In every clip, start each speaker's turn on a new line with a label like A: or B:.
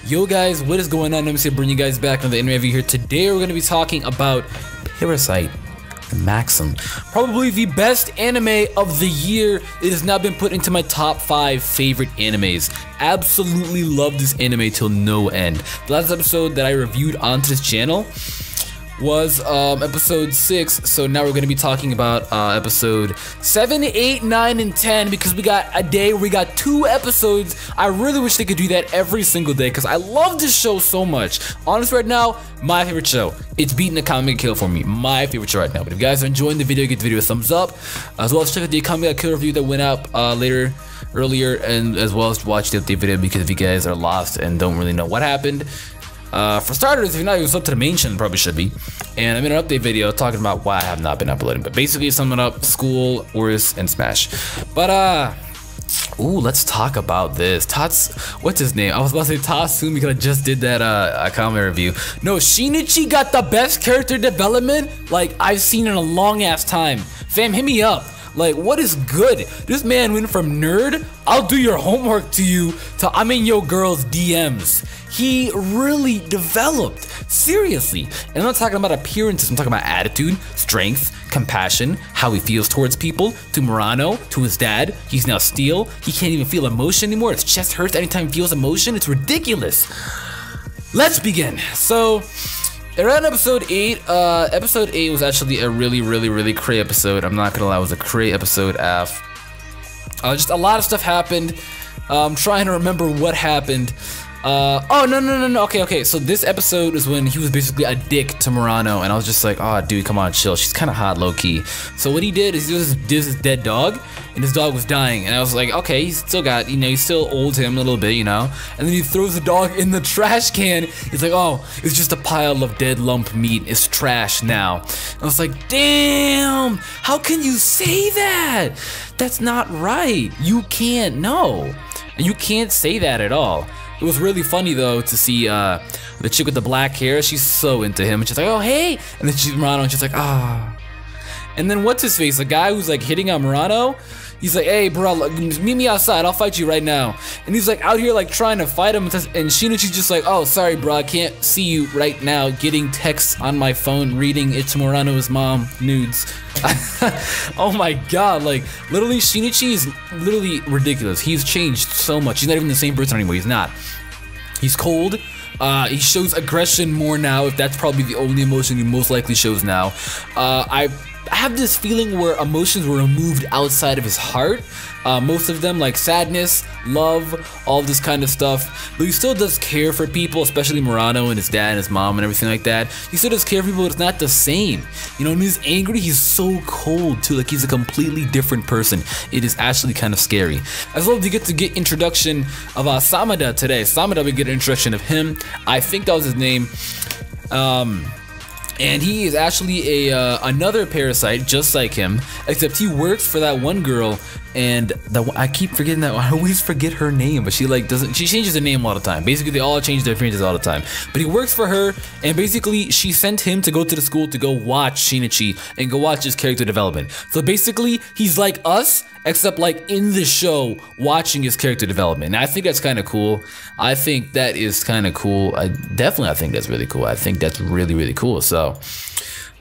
A: Yo guys, what is going on? I'm here bringing you guys back on the anime review here. Today we're going to be talking about Parasyte, Maxim. Probably the best anime of the year. It has now been put into my top 5 favorite animes. Absolutely love this anime till no end. The last episode that I reviewed onto this channel was episode 6, so now we're going to be talking about episode 7, 8, 9, and 10 because we got a day where we got 2 episodes. I really wish they could do that every single day because I love this show so much. Honestly, right now, my favorite show. It's beating the Comic Kill for me. My favorite show right now. But if you guys are enjoying the video, give the video a thumbs up. As well as check out the Comic Kill review that went up earlier, and as well as watch the update video because if you guys are lost and don't really know what happened. For starters, if you're not even sub to the main channel, probably should be. And I made an update video talking about why I have not been uploading. But basically, summing up school, Oris, and Smash. But ooh, let's talk about this. What's his name? I was about to say Tatsumi because I just did that comment review. No, Shinichi got the best character development like I've seen in a long ass time. Fam, hit me up. Like, what is good? This man went from nerd, I'll do your homework to you, to I'm in your girl's DMs. He really developed, seriously. And I'm not talking about appearances, I'm talking about attitude, strength, compassion, how he feels towards people, to Murano, to his dad. He's now Steel. He can't even feel emotion anymore. His chest hurts anytime he feels emotion. It's ridiculous. Let's begin. So, around episode 8, episode 8 was actually a really great episode. I'm not gonna lie, it was a great episode. Just a lot of stuff happened. I'm trying to remember what happened. Oh, no. Okay. So this episode is when he was basically a dick to Murano, and I was just like, oh, dude, come on, chill. She's kind of hot, low-key. So what he did is he was his dead dog, and his dog was dying, and I was like, okay, he's still got, he still owed him a little bit, And then he throws the dog in the trash can. He's like, oh, it's just a pile of dead lump meat. It's trash now. And I was like, damn, how can you say that? That's not right. You can't, no. And you can't say that at all. It was really funny though to see the chick with the black hair. She's so into him, and she's like, "Oh hey!" And then she's Murano, and she's like, "Ah." And then what's his face? The guy who's like hitting on Murano. He's like, "Hey, bro, meet me outside. I'll fight you right now." And he's like out here like trying to fight him, and Shinichi's just like, "Oh, sorry, bro, I can't see you right now. Getting texts on my phone, reading it's Murano's mom nudes." Oh my god, like literally Shinichi is literally ridiculous. He's changed so much. He's not even the same person anymore. He's not. He's cold. He shows aggression more now. If that's probably the only emotion he most likely shows now. I have this feeling where emotions were removed outside of his heart. Most of them, like sadness, love, all this kind of stuff. But he still does care for people, especially Murano and his dad and his mom and everything like that. He still does care for people, but it's not the same. When he's angry, he's so cold too. Like he's a completely different person. It is actually kind of scary. As well as we get to get introduction of Shamada today. Shamada, we get an introduction of him. I think that was his name. And he is actually another parasite, just like him, except he works for that one girl. And I keep forgetting that. I always forget her name, but she changes her name all the time. Basically, they all change their appearances all the time. But he works for her, and basically, she sent him to go to the school to go watch Shinichi and go watch his character development. So basically, he's like us, except like in the show, watching his character development. And I think that's kind of cool. I think that is kind of cool. I think that's really cool. I think that's really cool. So,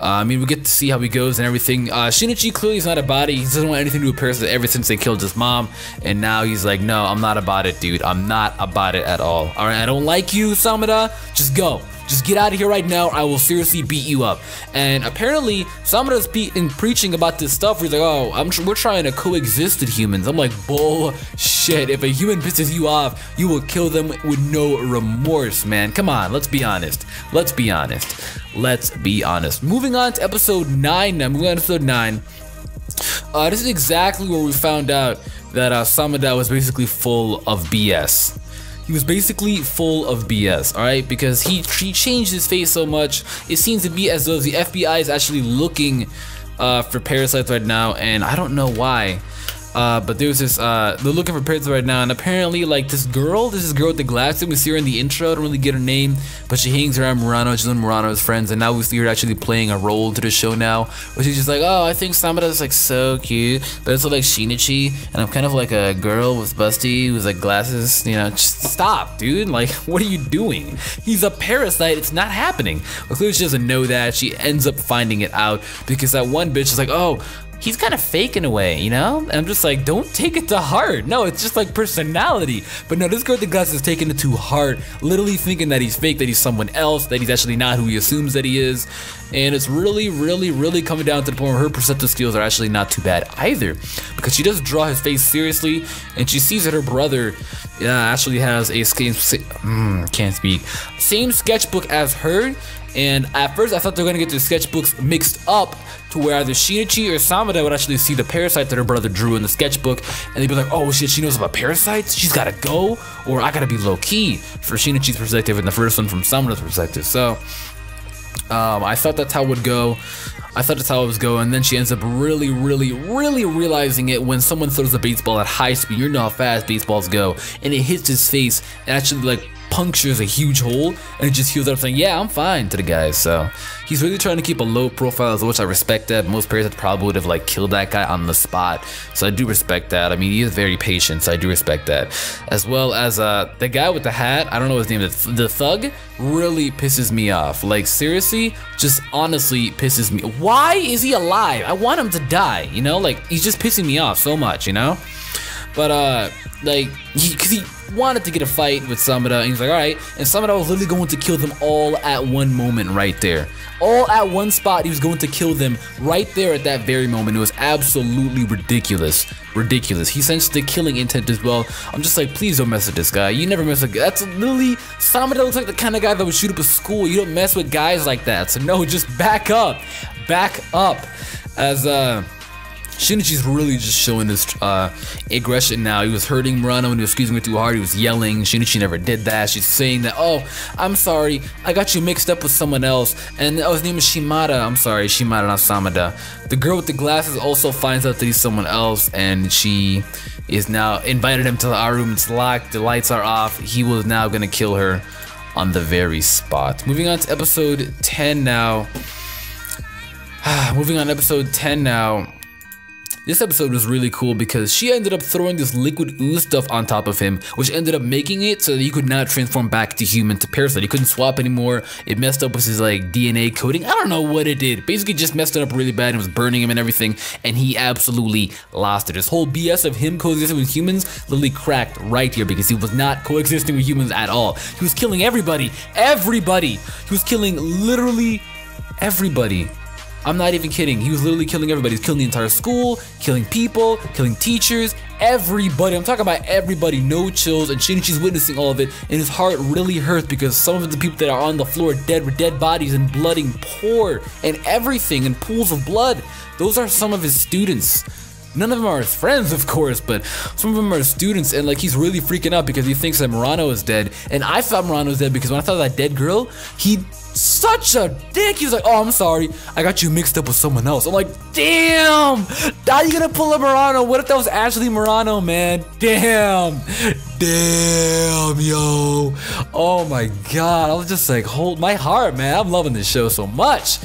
A: I mean, we get to see how he goes and everything. Shinichi clearly is not about it. He doesn't want anything to do with Parasyte ever since they killed his mom. And now he's like, no, I'm not about it, dude. I'm not about it at all. Alright, I don't like you, Shamada. Just go. Just get out of here right now, or I will seriously beat you up. And apparently, Shamada's preaching about this stuff where he's like, oh, we're trying to coexist with humans. I'm like, bullshit. If a human pisses you off, you will kill them with no remorse, man. Come on, let's be honest. Let's be honest. Moving on to episode 9 now. This is exactly where we found out that Shamada was basically full of BS. He was basically full of BS, alright? Because he changed his face so much, it seems to be as though the FBI is actually looking for parasites right now, and I don't know why. But there's this, they're looking for Parasyte right now, and apparently, like, this girl with the glasses, we see her in the intro, I don't really get her name, but she hangs around Murano, she's one of Murano's friends, and now we see her actually playing a role into the show now, where she's just like, oh, I think Shamada's, like, so cute, but it's like Shinichi, and I'm kind of like a girl with busty, with, like, glasses, you know, just stop, dude, like, what are you doing? He's a Parasyte, it's not happening. Well, clearly she doesn't know that, she ends up finding it out, because that one bitch is like, oh, he's kind of fake in a way, you know? And I'm just like, don't take it to heart. No, it's just like personality. But no, this girl with the glasses is taking it to heart, literally thinking that he's fake, that he's someone else, that he's actually not who he assumes that he is. And it's really coming down to the point where her perceptive skills are actually not too bad either. Because she does draw his face seriously, and she sees that her brother actually has a same sketchbook as her. And at first I thought they were gonna get their sketchbooks mixed up to where either Shinichi or Shamada would actually see the Parasyte that her brother drew in the sketchbook, and they'd be like, oh shit, she knows about Parasytes? She's gotta go? Or I gotta be low-key, for Shinichi's perspective, and the first one from Samada's perspective. So I thought that's how it would go. I thought that's how it was going, and then she ends up really realizing it when someone throws a baseball at high speed. You know how fast baseballs go, and it hits his face and actually like punctures a huge hole, and it just heals up saying, yeah, I'm fine, to the guys. So he's really trying to keep a low profile, which I respect that. Most Parasytes probably would have like killed that guy on the spot, so I do respect that. I mean, he is very patient, so I do respect that. As well as the guy with the hat, I don't know his name, the thug, really pisses me off. Like, seriously, just honestly pisses me. Why is he alive? I want him to die, you know? Like, he's just pissing me off so much, you know? But like, because he wanted to get a fight with Shamada, and he's like, alright, and Shamada was literally going to kill them all at one moment right there. All at one spot, he was going to kill them right there at that very moment. It was absolutely ridiculous. He sensed the killing intent as well. I'm just like, please don't mess with this guy. You never mess with, that's literally, Shamada looks like the kind of guy that would shoot up a school. You don't mess with guys like that. So no, just back up. As Shinichi's really just showing this aggression now. He was hurting Murano when he was squeezing her too hard. He was yelling. Shinichi never did that. She's saying that, oh, I'm sorry, I got you mixed up with someone else. And oh, his name is Shimada. I'm sorry, Shimada, not Shamada. The girl with the glasses also finds out that he's someone else, and she is now invited him to our room. It's locked. The lights are off. He was now gonna kill her on the very spot. Moving on to episode 10 now. This episode was really cool because she ended up throwing this liquid ooze stuff on top of him, which ended up making it so that he could not transform back to human, to Parasyte. He couldn't swap anymore. It messed up with his like DNA coding. I don't know what it did. Basically just messed it up really bad and was burning him and everything, and he absolutely lost it. This whole BS of him coexisting with humans literally cracked right here because he was not coexisting with humans at all. He was killing everybody. He was killing literally everybody. I'm not even kidding. He was literally killing everybody. He's killing the entire school, killing people, killing teachers, everybody. I'm talking about everybody. No chills. And Shinichi's witnessing all of it, and his heart really hurts because some of the people that are on the floor dead with dead bodies and blooding poor and everything and pools of blood. Those are some of his students. None of them are his friends, of course, but some of them are his students, and like he's really freaking out because he thinks that Murano is dead. And I thought Murano was dead because when I thought that dead girl, he such a dick. He was like, oh, I'm sorry, I got you mixed up with someone else. I'm like, damn, how you gonna pull a Murano? What if that was actually Murano, man? Damn, yo. Oh my god, I was just like, hold my heart, man. I'm loving this show so much.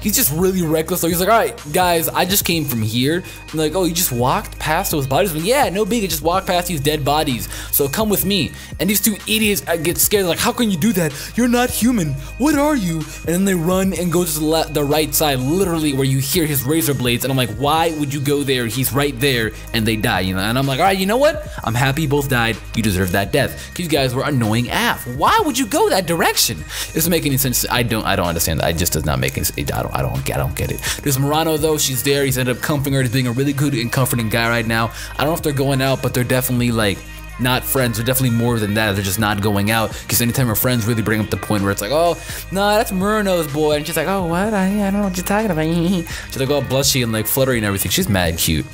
A: He's just really reckless. So he's like, all right, guys, I just came from here. I'm like, oh, you just walked past those bodies? I'm like, yeah, no big. I just walked past these dead bodies. So come with me. And these two idiots get scared. They're like, how can you do that? You're not human. What are you? And then they run and go to the right side, literally where you hear his razor blades. And I'm like, why would you go there? He's right there. And they die, you know? And I'm like, all right, you know what? I'm happy you both died. You deserve that death. You guys were annoying AF. Why would you go that direction? It doesn't make any sense. I don't understand. It just does not make any sense. I don't get it. There's Murano though. She's there. He's ended up comforting her. He's being a really good and comforting guy right now. I don't know if they're going out, but they're definitely like not friends. They're definitely more than that. They're just not going out because anytime her friends really bring up the point where it's like, oh, no, that's Murano's boy, and she's like, oh, what? I don't know what you're talking about. She's like all blushy and like fluttery and everything. She's mad cute.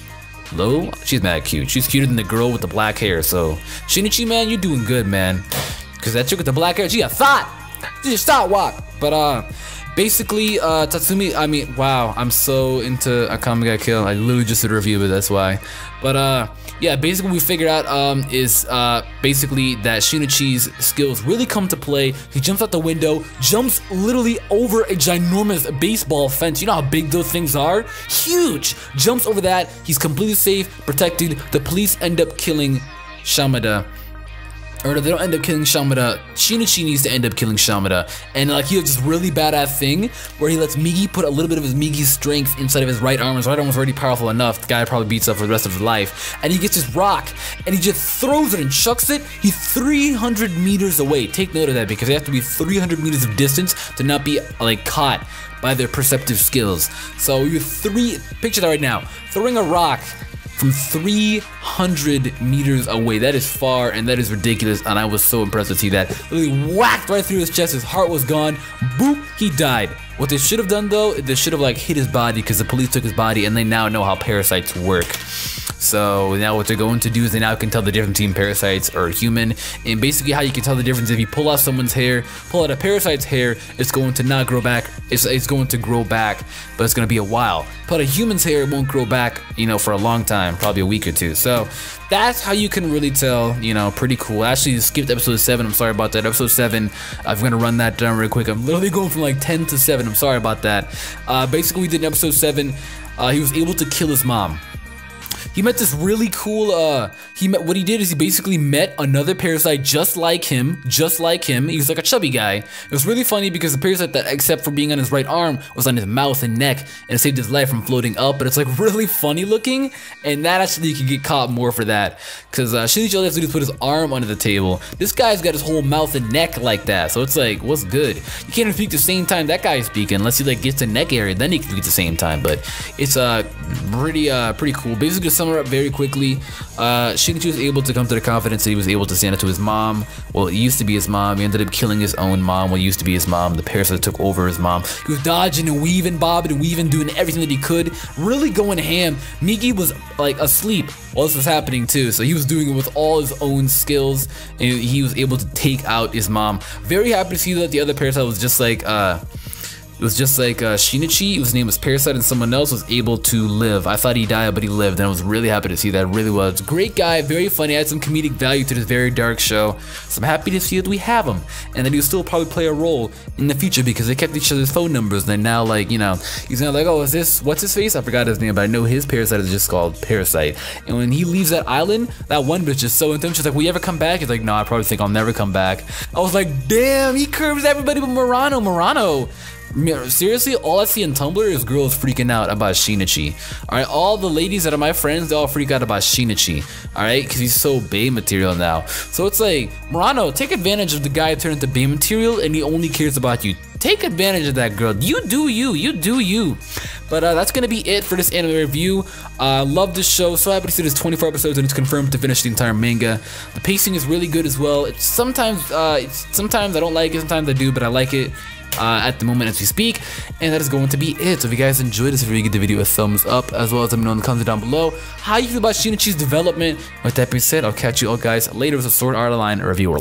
A: Lo, she's mad cute. She's cuter than the girl with the black hair. So Shinichi, man, you're doing good, man. Because that chick with the black hair, she got thought. Just stop walk. But basically, Tatsumi, I mean, wow, I'm so into Akame got killed. I literally just did a review, but that's why. But yeah, basically we figured out is basically that Shinichi's skills really come to play. He jumps out the window, jumps literally over a ginormous baseball fence. You know how big those things are? Huge! Jumps over that. He's completely safe, protected. The police end up killing Shamada. Or they don't end up killing Shamada. Shinichi needs to end up killing Shamada. And like he has this really badass thing where he lets Migi put a little bit of his Migi's strength inside of his right arm. His right arm was already powerful enough. The guy probably beats up for the rest of his life. And he gets his rock and he just throws it and chucks it. He's 300 meters away. Take note of that because they have to be 300 meters of distance to not be like caught by their perceptive skills. So you're picture that right now. Throwing a rock from 300 meters away. That is far and that is ridiculous, and I was so impressed to see that. Literally whacked right through his chest, his heart was gone, boop, he died. What they should have done though, they should have like hit his body because the police took his body and they now know how parasites work. So now what they're going to do is they now can tell the difference between parasites or human, and basically how you can tell the difference if you pull out someone's hair, pull out a parasite's hair, it's going to not grow back, it's going to grow back, but it's going to be a while. Pull out a human's hair, it won't grow back, you know, for a long time, probably a week or two. So that's how you can really tell, you know, pretty cool. I actually skipped episode 7, I'm sorry about that. Episode 7, I'm going to run that down real quick. I'm literally going from like 10 to 7, I'm sorry about that. Basically we did in episode 7, he was able to kill his mom. He met this really cool, what he did is he basically met another parasite just like him. He was like a chubby guy. It was really funny because the parasite that, except for being on his right arm, was on his mouth and neck, and it saved his life from floating up, but it's like really funny looking, and that actually you could get caught more for that, because Shinichi all has to do is put his arm under the table. This guy's got his whole mouth and neck like that, so it's like, what's good? You can't even speak the same time that guy is speaking, unless he like gets the neck area, then he can speak at the same time, but it's pretty cool. Basically, to sum it up very quickly, Shinichi was able to come to the confidence that he was able to stand up to his mom. Well, it used to be his mom. He ended up killing his own mom. Well, it used to be his mom. The parasite took over his mom. He was dodging and weaving, bobbing and weaving, doing everything that he could, really going ham. Migi was like asleep while this was happening too, so he was doing it with all his own skills, and he was able to take out his mom. Very happy to see that the other parasite was just like Shinichi, whose name was Parasyte, and someone else was able to live. I thought he died, but he lived, and I was really happy to see that. Really was. Great guy, very funny, had some comedic value to this very dark show. So I'm happy to see that we have him, and that he'll still probably play a role in the future because they kept each other's phone numbers. And now, like, you know, he's not like, oh, is this, what's his face? I forgot his name, but I know his parasite is just called Parasyte. And when he leaves that island, that one bitch is so into him. She's like, will you ever come back? He's like, no, I probably think I'll never come back. I was like, damn, he curves everybody but Murano. Seriously, all I see on Tumblr is girls freaking out about Shinichi. Alright, all the ladies that are my friends, they all freak out about Shinichi. Alright, because he's so bae material now. So it's like, Murano, take advantage of the guy turned into bae material and he only cares about you. Take advantage of that, girl. You do you. But that's gonna be it for this anime review. Love this show. So happy to see there's 24 episodes and it's confirmed to finish the entire manga. The pacing is really good as well. It's sometimes I don't like it, sometimes I do, but I like it. At the moment as we speak, and that is going to be it. So if you guys enjoyed this video, give the video a thumbs up, as well as let me know in the comments down below how you feel about Shinichi's development. With that being said, I'll catch you all guys later with a Sword Art Online review.